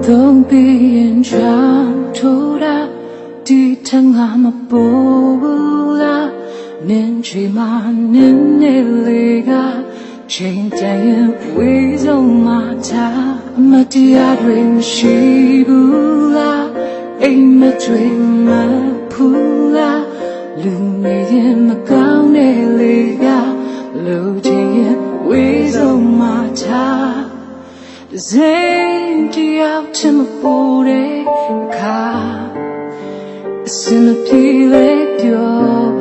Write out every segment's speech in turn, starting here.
Don't be in charge, toda di tanga mapula, ninchi ma niniliga, chain dayan weasel mata, matia dream shibula, a madream mapula, lumiyan maganeliga, looting weasel mata. Zaindy out to my body car. Simply let your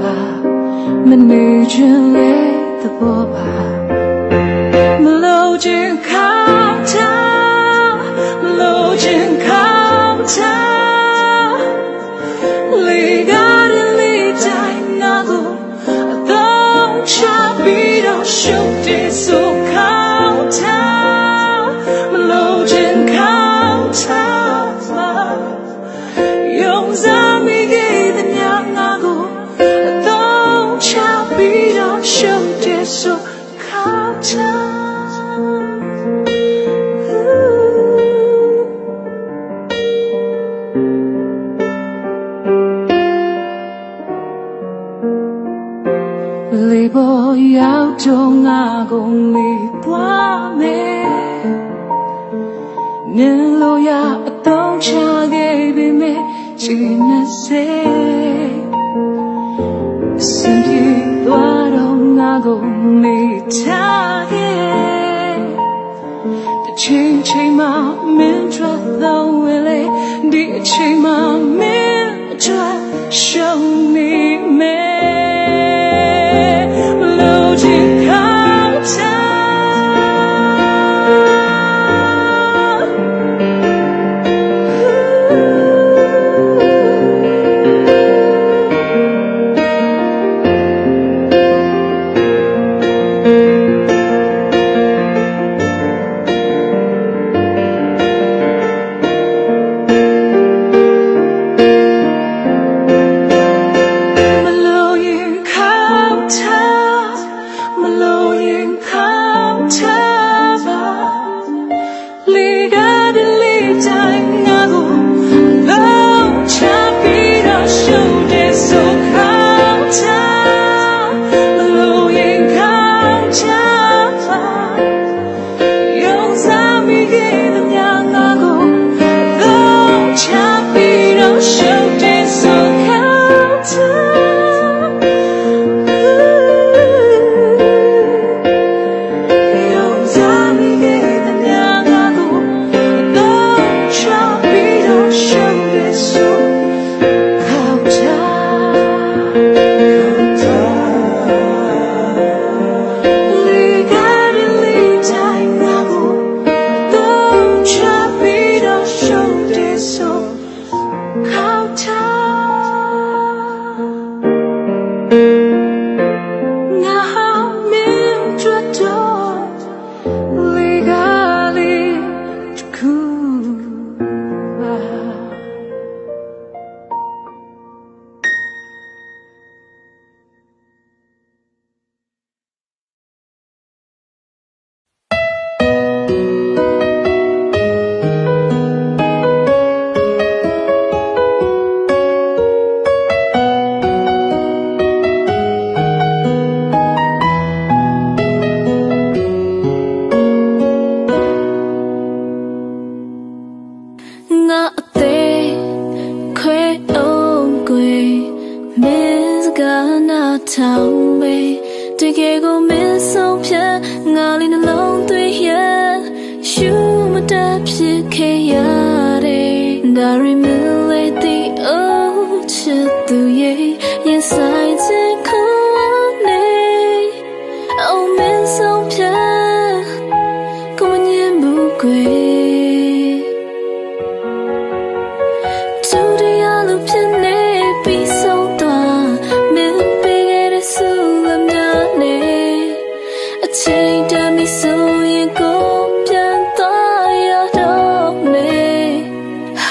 managing let the boba. Melodian counter, melodian counter. Legally dying, don't chubby, don't shoot it so counter. Melodian counter, young Zami gave the young ago. Don't chubby, don't shoot it so counter. Boy out don't I go me me Nilo ya don't cha gave me China say Simply don't I go me target The change my mintra the willy The change my mintra show me me Melodian counter,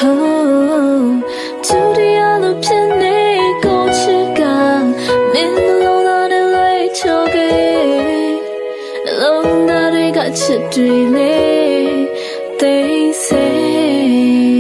oh တွေလေသိစေ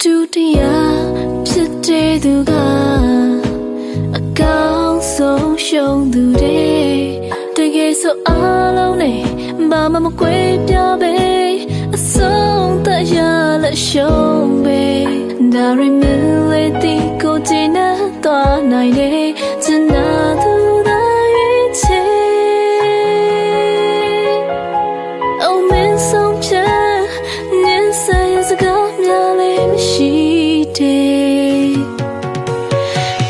ဒုတိယဖြစ်တဲ့သူကအကောင်းဆုံးရှုံးသူတွေတကယ်ဆိုအားလုံးနဲ့ဘာမှမကွဲပြားပဲအဆုံးသတ်ရလက်ရှုံးပဲဒါရီမလေးတီကိုကျင်းနေသွားနိုင်တယ်ကျန်တာသူသာရဲ့ချေ Oh man some chan nin say is a girlများလေးမရှိတယ်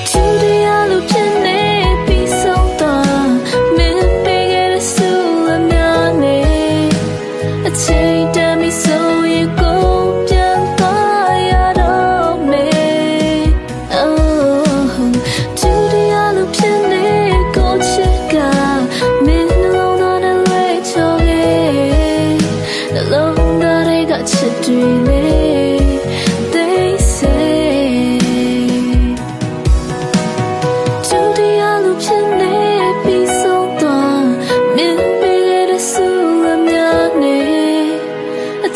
ကျူဒီယာလိုဖြစ်နေပြီးဆုံးသွားမင်းပေးခဲ့တဲ့ဆူလမ်းများနဲ့အချိန်တမ်းပြီးဆိုရင်ကိုပြန်သွားရတော့မယ် Oh ကျူဒီယာလိုဖြစ်နေကိုချစ်ကမင်းနှလုံးသားနဲ့လွဲချော်ခဲ့နှလုံးသားတွေကချစ်တွေလေ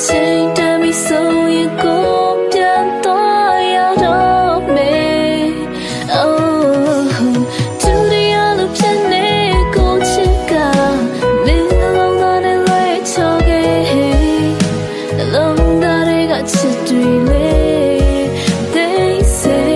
ချိန်တမ်းပြီးဆိုရင်ကိုပြန်သွားရတော့မယ် Oh သူတွေအလိုဖြစ်နေကိုချစ်ကမင်းနှလုံးသားနဲ့လွဲချော်ခဲ့နှလုံးသားတွေကချစ်တွေလေ They say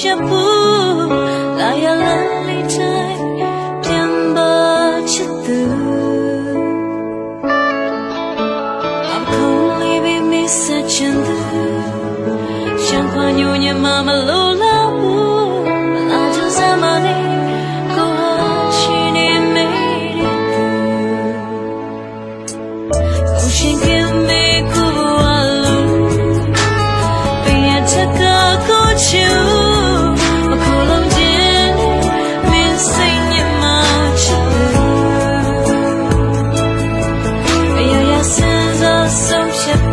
Shabu, la ya la li tai, piamba chitu. I'm only be missing the. Shankwa nyonya mama lola wu, la just amani, go chini made it. Ocean give me kualu, be a taka go chew.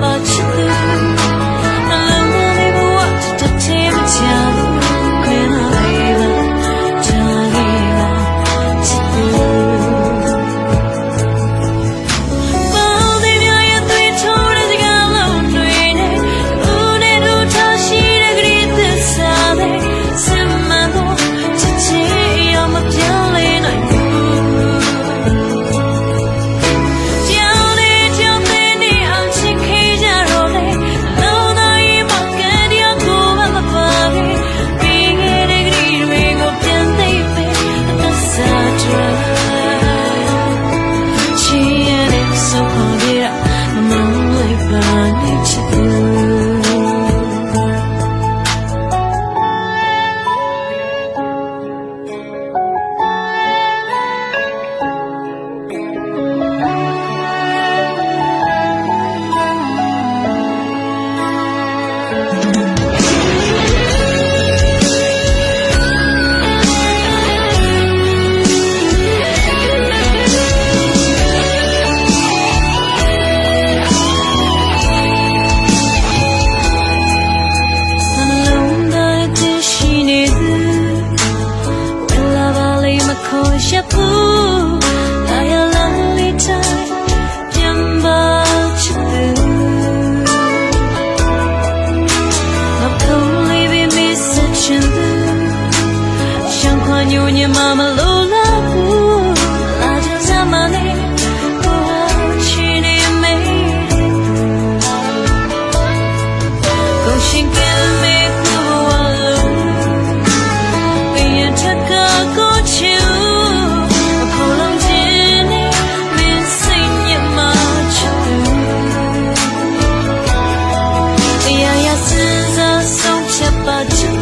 But you, I love me, but what to take a chance. fool. I a lonely time. Jumbo choo. I'm only be missing you. Shang Kwan you and your mama Lola. I just have my name. She didn't make it. Go she give me cool. Be a tucker go chew. A pull on Jenny. Missing your much. Yeah, yes, is a song about you.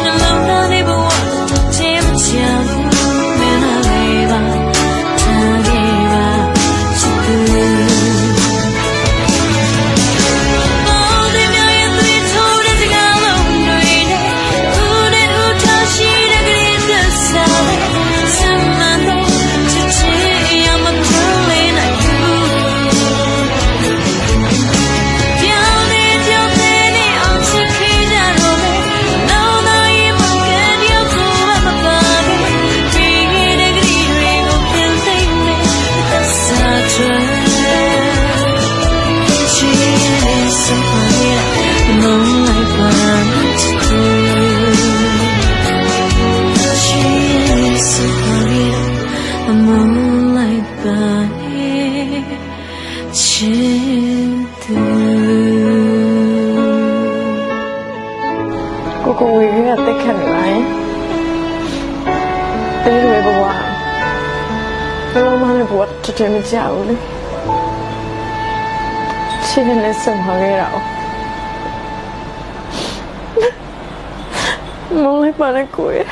No longer live one. Tim Cham. Man, I live. Cô quỳ cái là tích hình lại Tí rồi bà bà Lâu mà này buộc cho trời mình chào đi Chị nên lấy sầm hòa gây rạo Mong lấy bà này cuối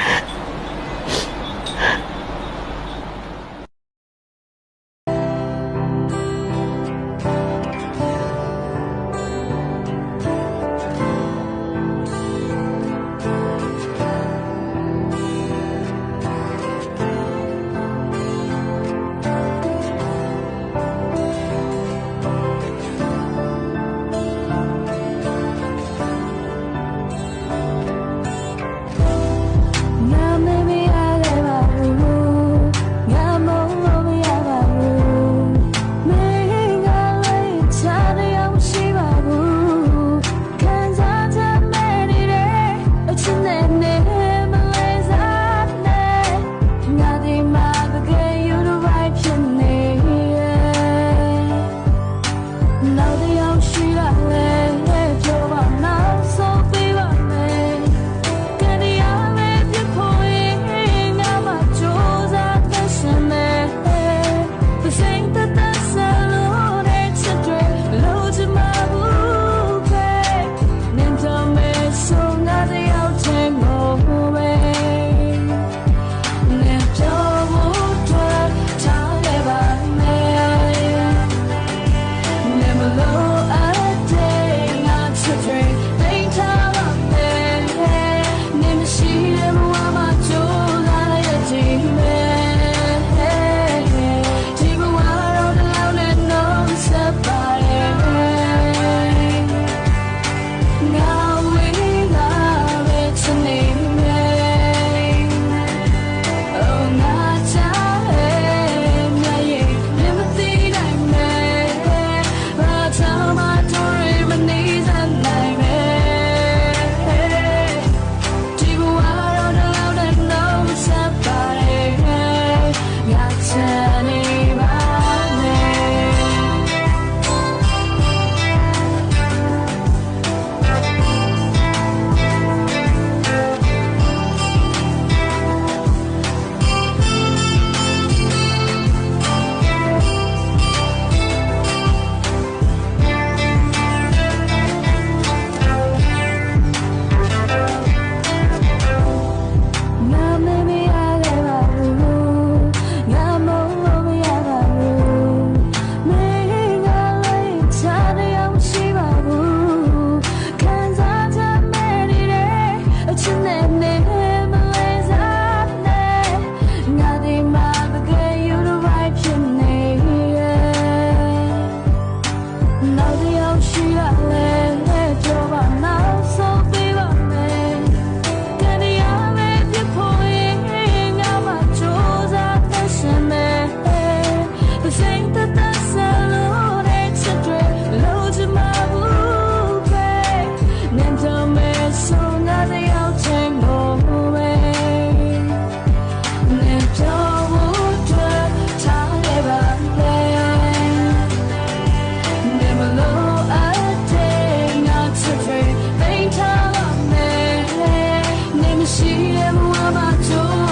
say I'll change away. Never would time ever never know a day not to free. They tell me, never see them what I do.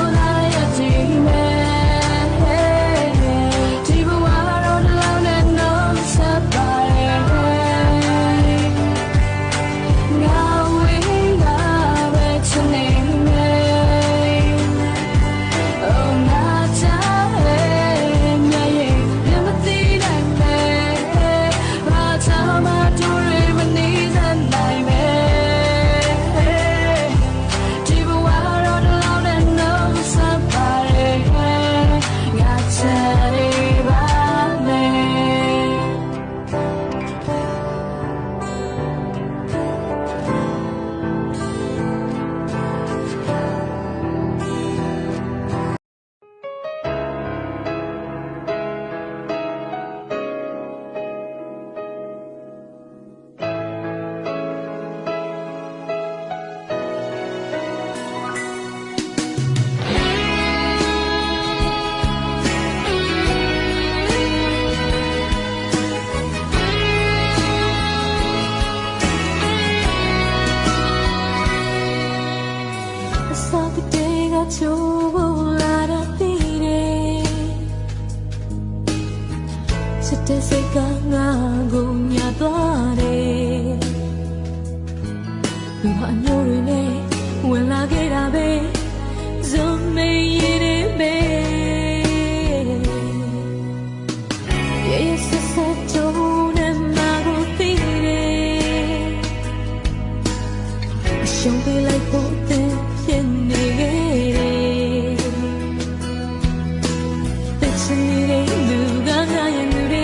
Te se canga gunya tuare Luha nyore ne Wela gera be Zome yere be Ye se se tone mago tire Shong be like pote Pien negere Peche nire Luga gaya nure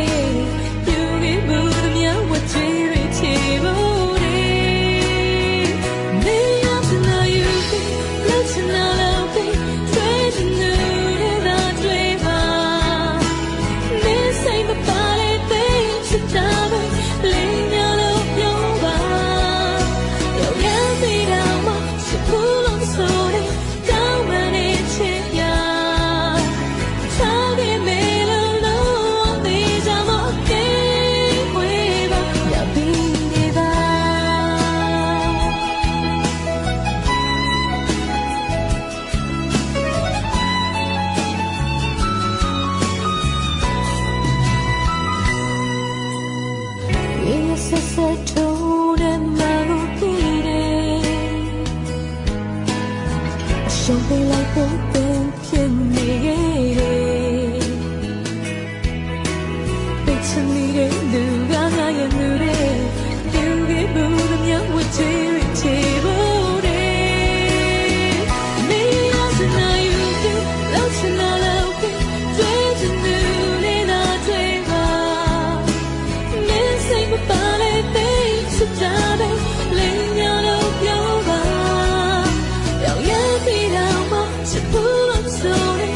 Don't be like open pin negere Becha nire nuga gaya nure Yuge budam ya wachiri chibure Miri asana yuki Lauchana lauki Dweja nune na dweba Min say mabale Bay sutabe Lenya lo pyoba Yao ya pi Pull up slowly.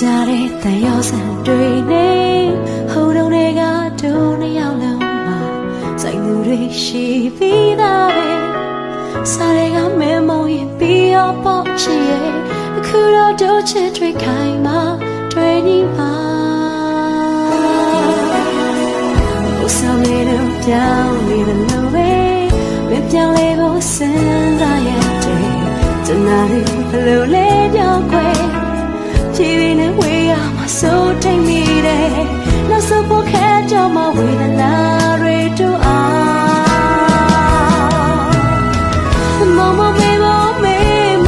ကြတဲ့တန်ရောစံတွေနဲ့ဟိုတုန်းတွေကတို့နှစ်ယောက်လုံးမှာစိုက်မှုတွေရှိပြီးသားပဲစားတွေကမဲမုံရင်ပြီးတော့ပေါ့ချစ်ရဲ့အခုတော့တို့ချစ်တွေခိုင်မှာတွေ့နေမှာဘုဆောင်လေးတို့ပြောင်းနေတဲ့လူပဲမပြောင်းလဲဖို့စဉ်းစားရတဲ့ကျန်တာတွေဘယ်လိုလဲပြောင်းခွဲဖြည်းဖြည်းနဲ့ဝေးရမှာစိုးထိတ်မိတယ်နောက်ဆုံးဖို့ခဲကြောင့်မဝေဒနာတွေတို့အောင်မမမေမမေမ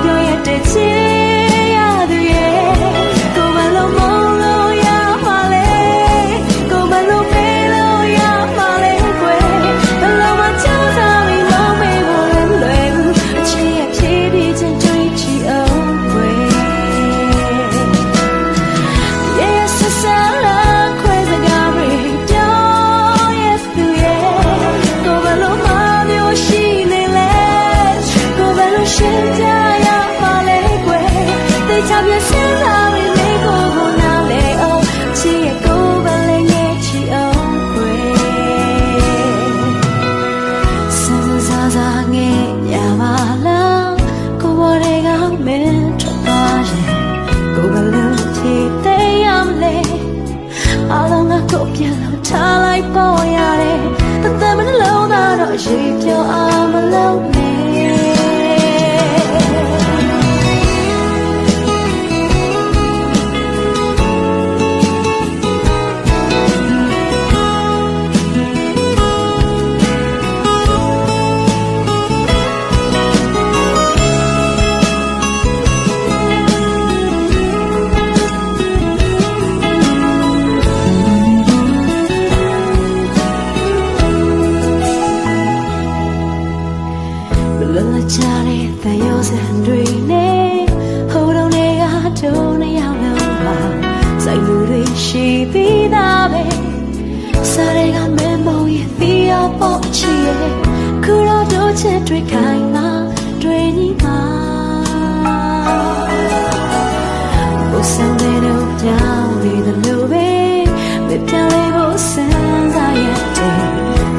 ပြောရတဲ့ချစ်ရသူရဲ့ကိုယ်မလုံးမလို့ရမှာလေကိုယ်မလုံးမေလို့ရမှာလေကွယ်ဘယ်လိုမှချောစားပြီးမမေဖို့လွယ်ဘူးအချစ်ရဲ့ဖြည်းဖြည်းချင်းတွေ့ချီအောင်ကွယ်အားလုံးကကိုပြန်လို့ထားလိုက်ပေါ်ရတယ်တသက်မနှလုံးသားတော့ရေပြောင်းအောင်မလုပ်နဲ့လွတ်ကြတဲ့တန်ရောစံတွေနဲ့ဟိုတုန်းတွေကတို့နှစ်ယောက်လုံးမှာစိုက်မှုတွေရှိပြီးသားပဲစားတွေကမဲမုံရင်ပြီးတော့ပေါ့ချီရဲ့ခုတော့တို့ချစ်တွေခိုင်မှာတွေ့နေမှာဘုဆောင်တဲ့တို့ပြောင်းနေတဲ့လူပဲမပြောင်းလဲဖို့စဉ်းစားရတဲ့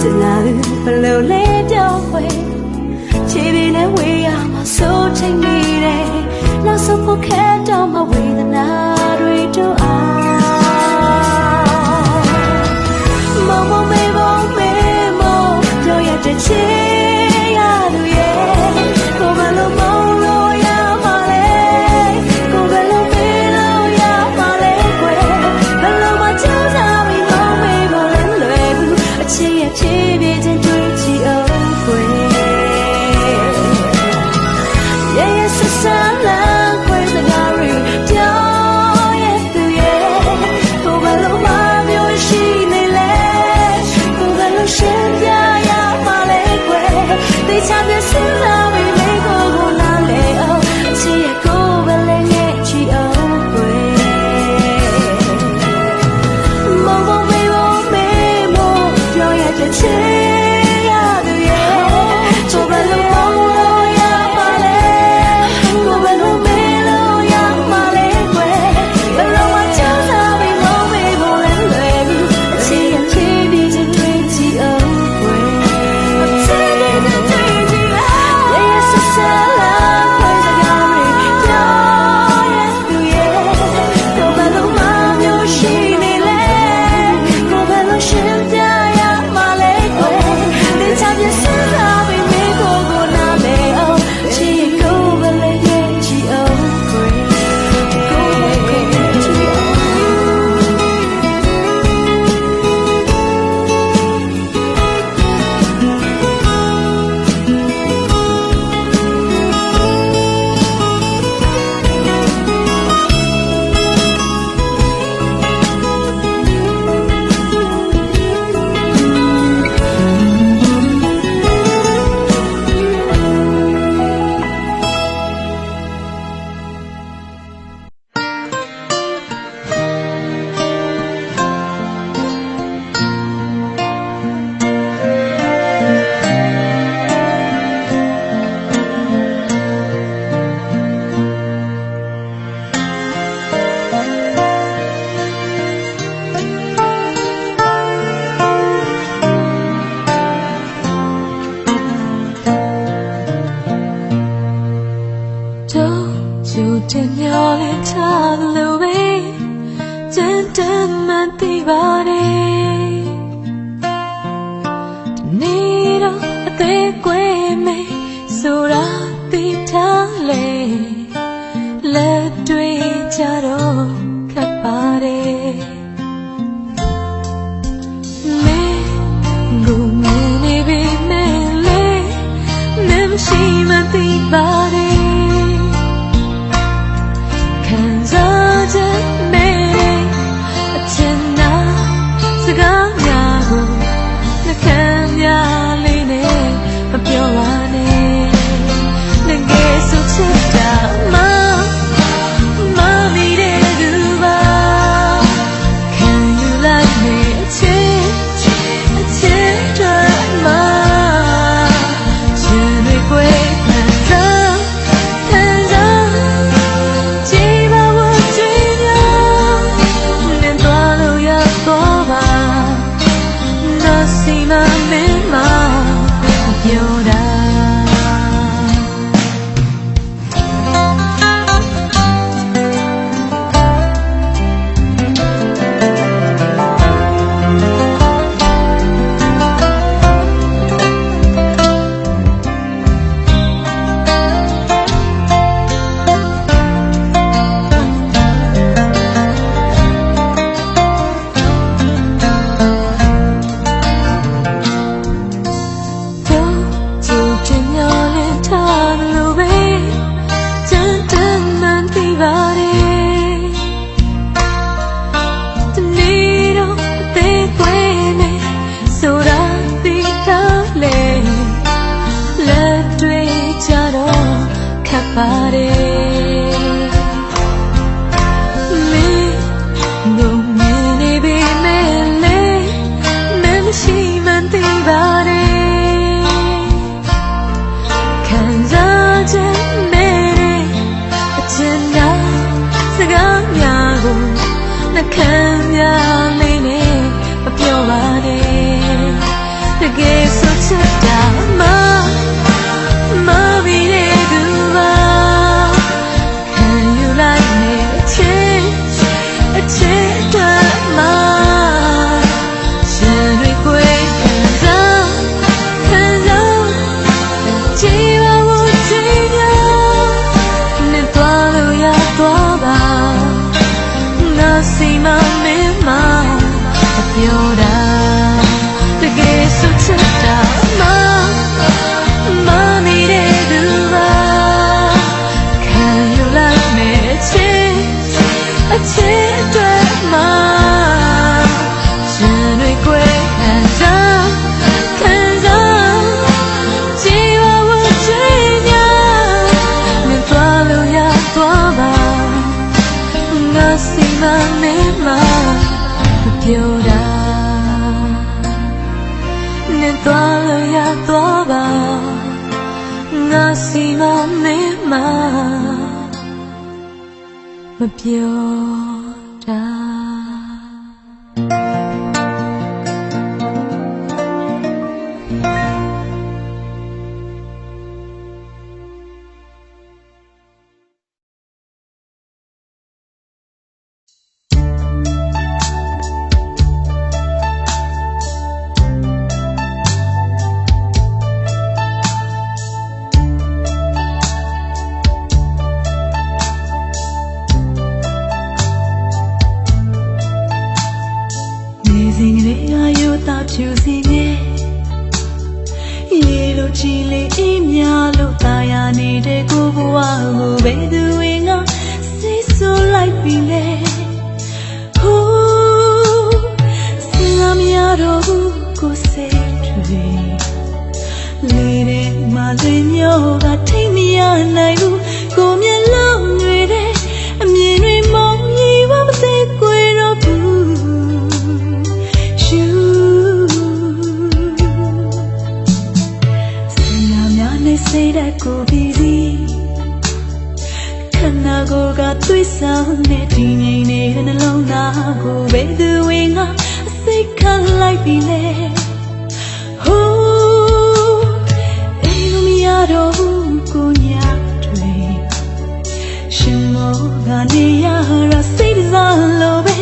ကျန်တာဘယ်လိုလဲပြောင်းခွဲခြေတွေနဲ့ဝေးရမှာစိုးထိတ်မိတယ်နောက်ဆုံးဖို့ခဲတော့မဝေဒနာတွေတို့အောင်မမေပြောရတဲ့ချစ်ရသူရဲ့ကိုယ်မလုံးမလို့ရမှာလေကိုယ်ဘယ်လိုမေးလို့ရမှာလဲကွယ်ဘယ်လိုမှချောင်းစားပြီးမမေးဖို့လွယ်ဘူးအချစ်ရဲ့ဖြည်းဖြည်းချင်းတွေ့ချီအောင်ကွယ် Gentle man tibare Nero te queme Sura titale Le tue charo capare Me gumini bi mele Nemshi man tibare Kanzaja me Achena Sagamyago Nakanya line Mapyawane Nangesu chita Mami de duva Can you like me A drama Chenwe kwe kanza Jiva wo jwinya Nen twalo ya toba Nasima mema Yoda Pare me gumini bi mele memshi man tibare kanza je mere achena sagamyago nakanya line mapyawane tage so chita Mami de duva Can you like me a drama Chenwe kwe kanza Jiva wo jwinya Nen twalo ya toba Nasima mema Apyoda Tage su chita Mami de duva Can you like me a drama Chenwe kwe kanza Jiva wo jwinya Nen twalo ya toba Nasima mema Apyoda Nen twalo ya toba Nasima mema Mapyoda Choosing it, yellow chili in yellow, I need a go wow, be doing a see so like me. Oh, Sinamiaro go say tree, leading my linyo, that take me on I go me along with it, and me mom, you won't say queen of Say that go busy. Can I go got three sound netting in alone now go with the wing up. Say can't like be there. Oh, ain't me out of Gunya tree. Shimo Gania, I say this all over.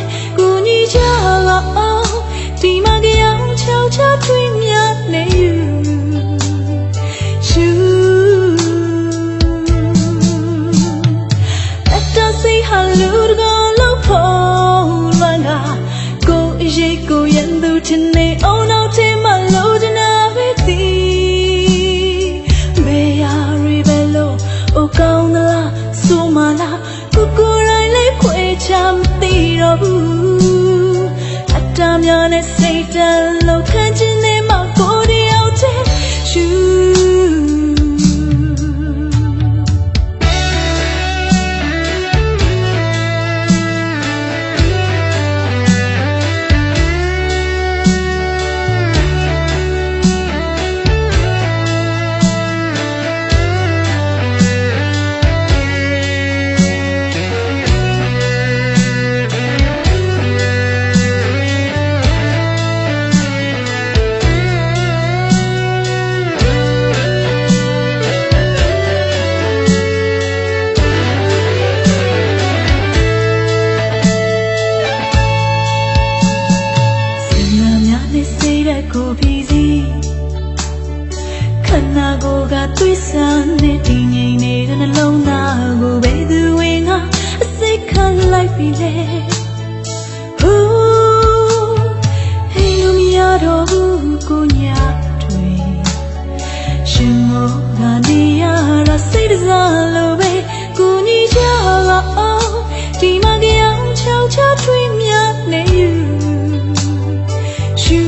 နဲ့စိတ်တလုံးခံချင်နေမှာကိုယ်တယောက်တည်းရှူကိုပြီးစီခန္ဓာကိုယ်ကသွေးဆန်းနေတည်ငြိမ်နေတဲ့နှလုံးသားကိုဘယ်သူဝင်ကအစိတ်ခံလိုက်ပြီလဲဟူးဟေးလူမရတော့ဘူးကိုညတွေရှင်မောကနေရတာစိတ်တစားလို့ပဲကိုညီချလာအောင်ဒီမှာကြောင်ချောက်ချထွေးမြနေယူရှူ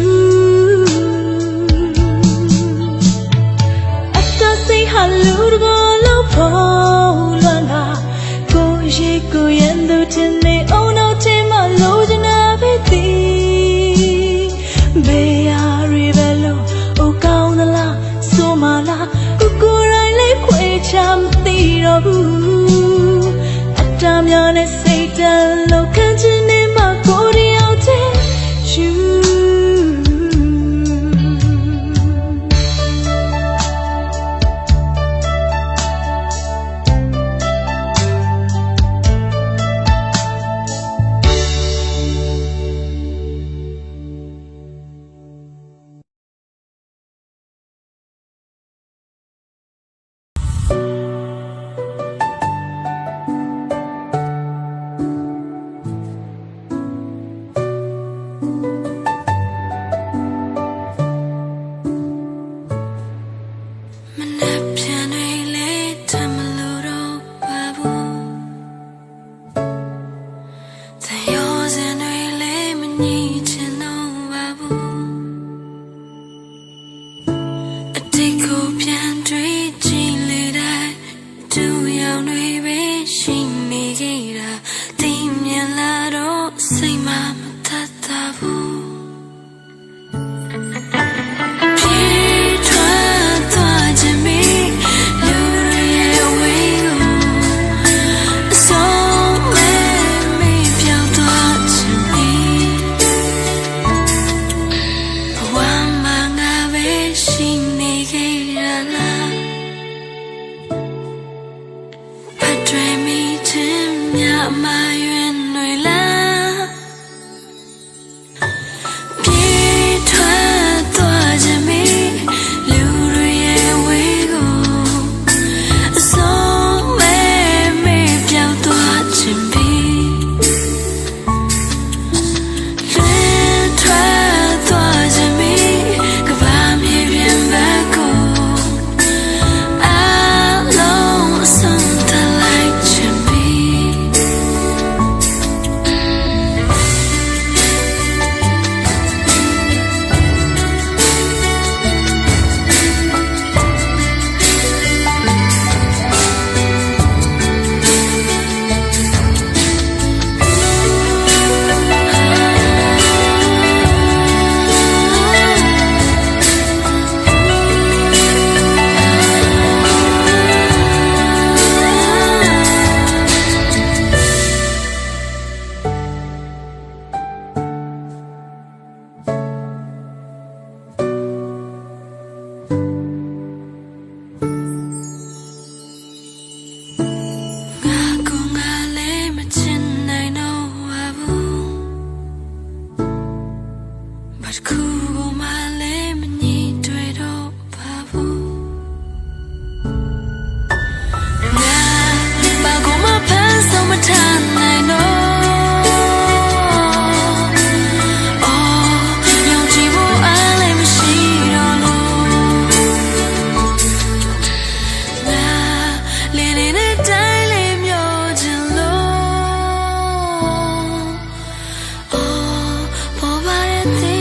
လူတကောလောက်ပေါ်လွန်လာကိုရှိကိုရင်သူတင်နေအောင်တော့တင်မလို့ချင်တာပဲဒီဘေးရာရီဘလို့အိုကောင်းသလားဆိုမလားကိုရိုင်းလေးခွေချမ်းသိတော့ဘူးအတမ်းများနဲ့စိတ်တလုံးခံချင်နေမှာကိုတယောက်တည်းရှူTe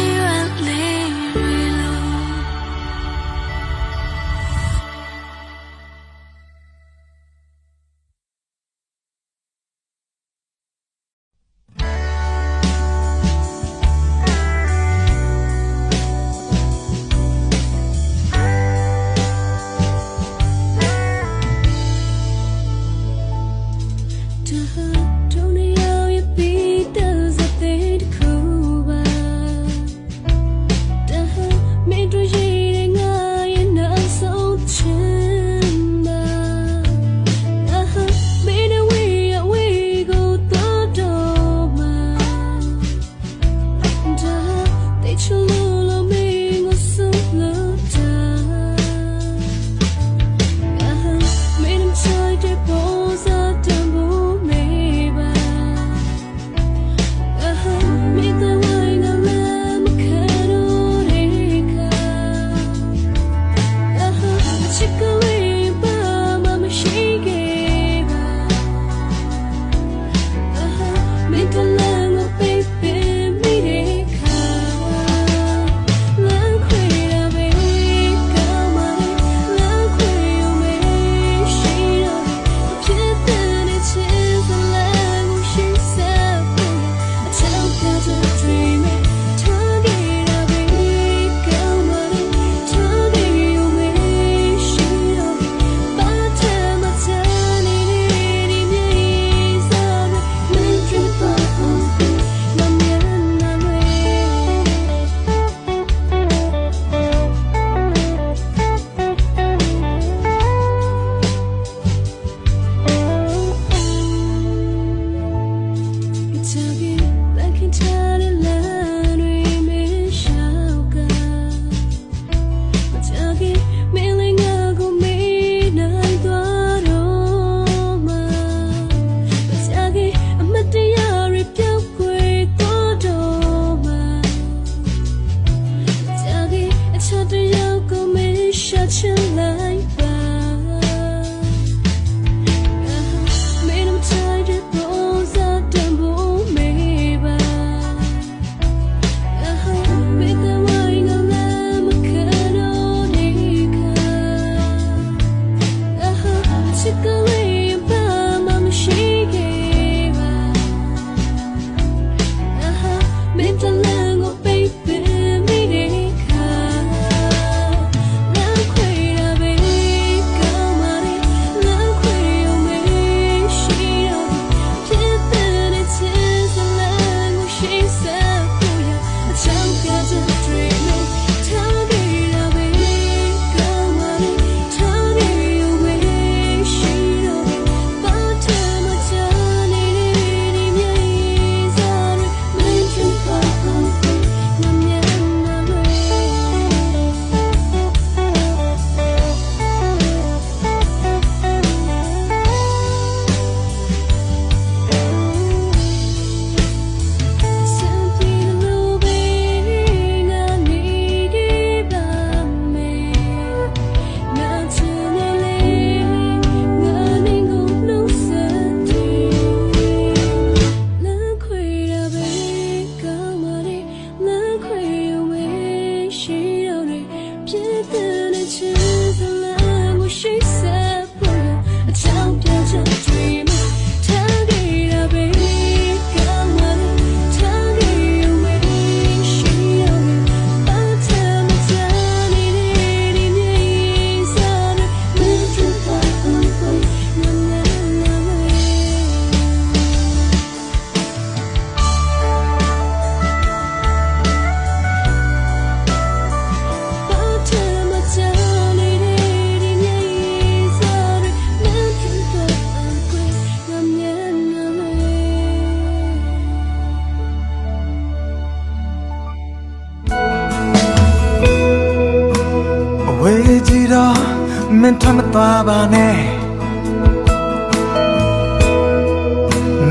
မင်းထမသွားပါနဲ့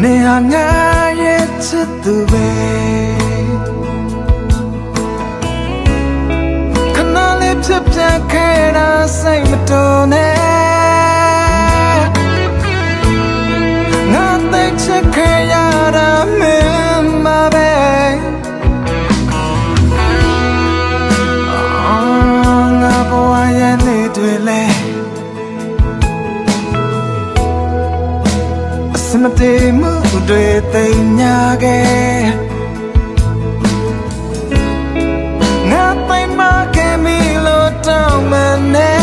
နေဟာငါရဲ့ချစ်သူပဲခဏလေးဖြစ်ပြန်ခဲ့တာစိတ်မတော်နဲ့ငါသိချစ်ခဲ့ရတာမင်းမပဲငါဘဝရဲ့နေ့တွေလဲမတည်မှုတွေသိညာခဲ့ငါပိုင်မခဲ့မီလို့တောင်းမနဲ့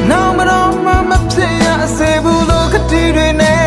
နောက်မတော့မဖြစ်ရစေဘူးလို့ခတီးတွေနဲ့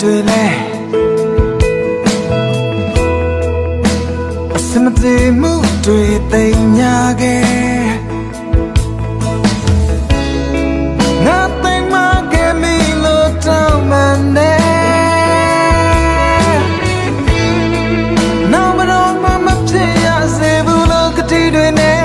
တွေလဲအစမတည်မှုတွေသိညာခဲ့ငါသိမခဲ့မီလို့တောင်းမနဲ့နောက်မတော့မဖြစ်ရစေဘူးလို့ကတိတွေနဲ့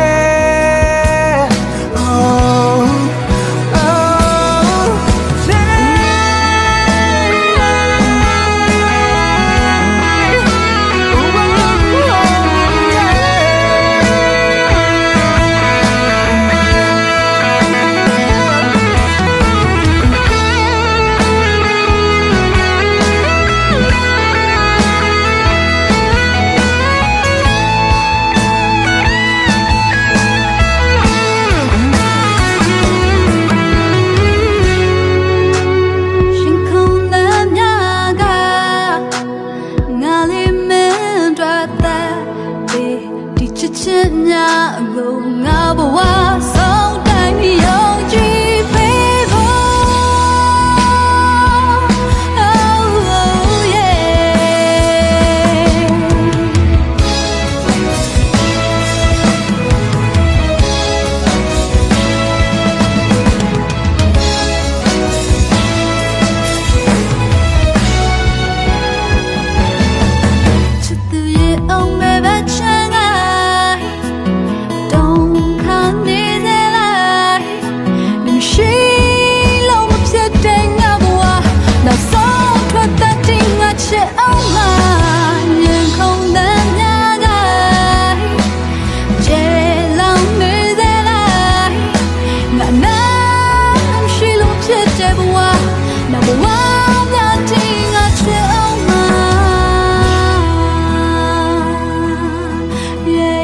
I'm Shiloh Pitebwa, number one, nothing I tell my. Yeah,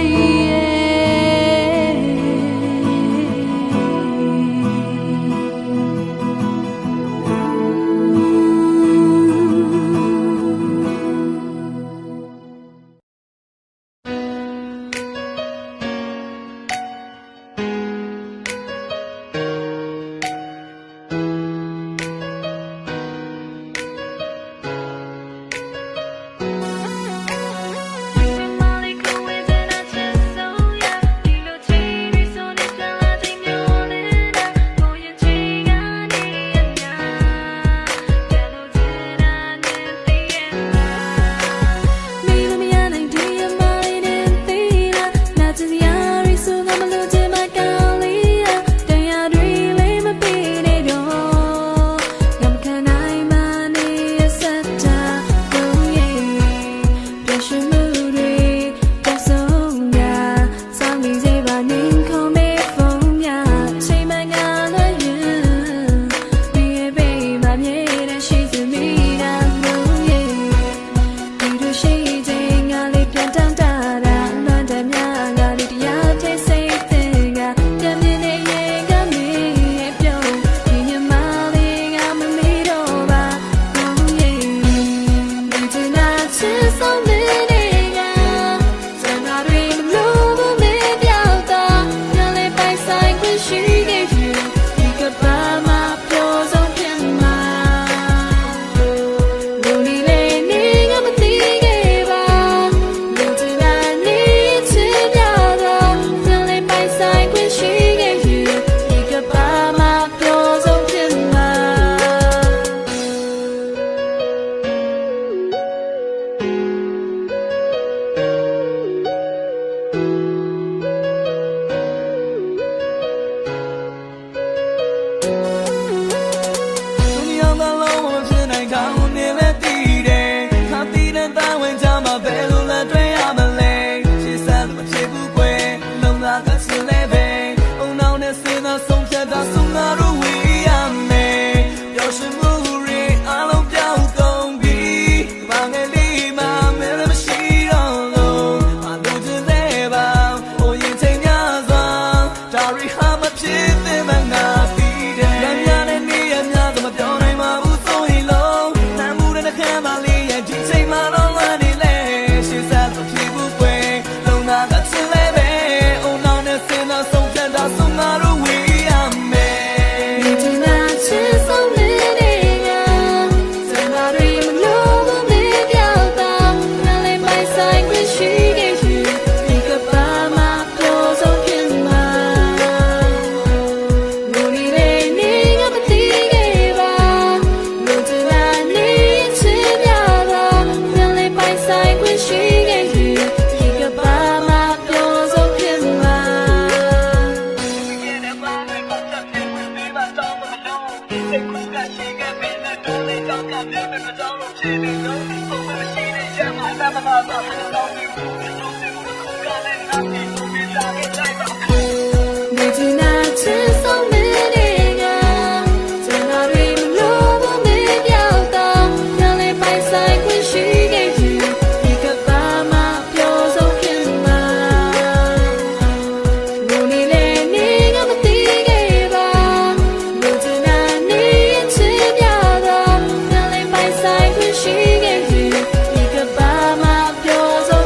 She gave you, you could buy my pure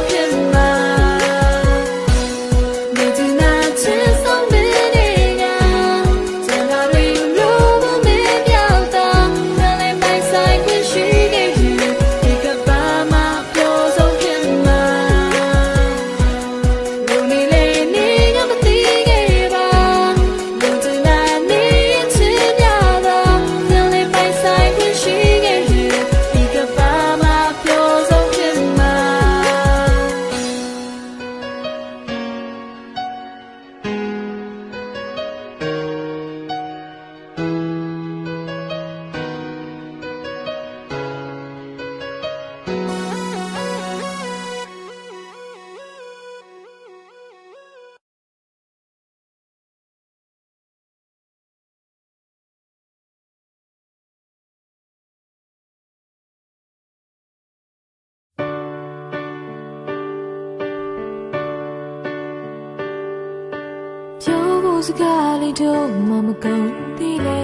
စကားလေးတို့မှမကုန်သေးလေ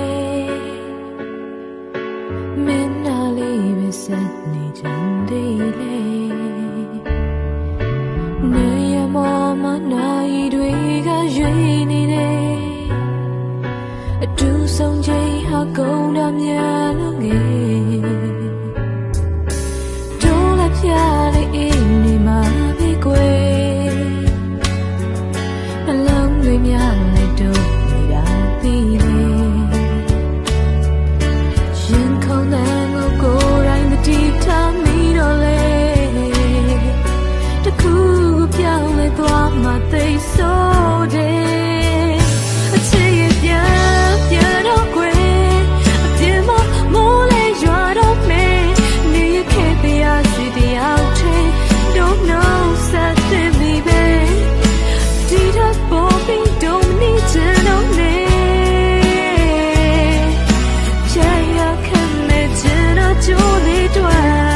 မင်းနာလေးပဲဆက်နေကြသေးလေနေရမမနိုင်တွေကရွေးနေတယ်အတူဆုံးချိန်ဟာကုန်တာများလို့ငယ်တို့လည်းပြလေးအင်းနေမှာပဲကွယ်နှလုံးတွေများလိုက်တော့နေတာသိလေရင်ခုန်တဲ့ကိုယ်တိုင်းမတီးထားမိတော့လေတခုခုပြောင်းလဲသွားမှသိဆိုတယ်အချစ်ရဲ့ပြန်တော့ကွယ်အပြင်းမမိုးလဲရွာတော့မယ်နေရခဲ့ပြရစီတယောက်တည်း Don't know something me babe Did I fall in don't need to know me Jaya can imagine a jolly dwell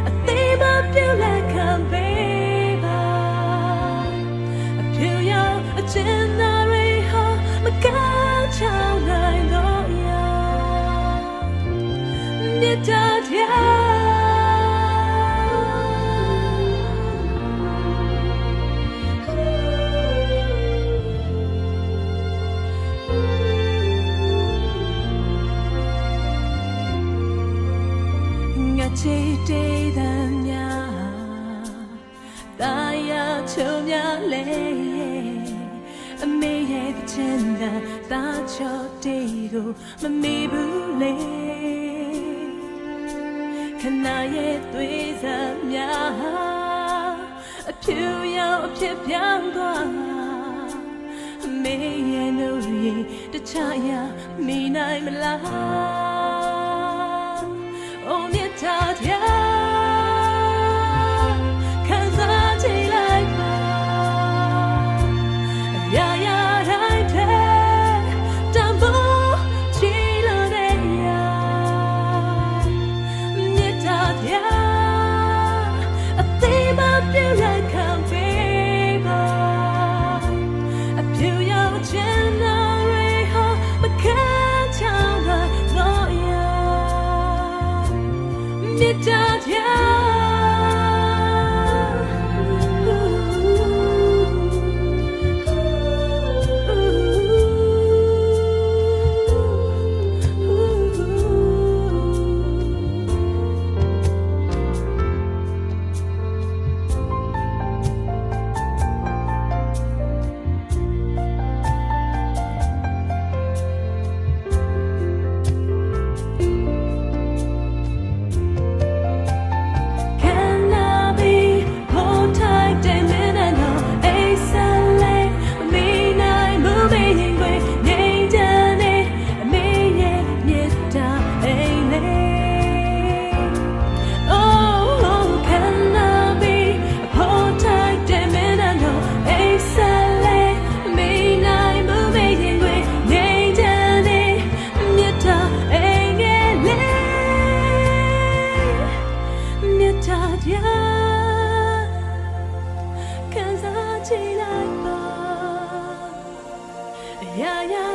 I think I'm feeling တာယာချုံများလဲအမေရဲ့ချမ်းသာတာချော့တေးကိုမမေ့ဘူးလေခဏရဲ့သွေးစားများအဖြူရောင်အဖြစ်ပြောင်းသွားအမေရဲ့နှုတ်ရည်တခြားရမိနိုင်မလားအိုမြတ်တာတရားခံစားကြည့်လိုက်ပါရာရာတိုင်းတဲ့တံပိုးချီလို့တဲ့ရာမြတ်တာတရားအသေးမပြည့်လိုက်ခံပေးပါအဖြူရောင်ချမ်းသာတွေဟာမခံချောင်းတော့ရာမြတ်တာတရားခံစားကြည့်လိုက်ပါရာရာ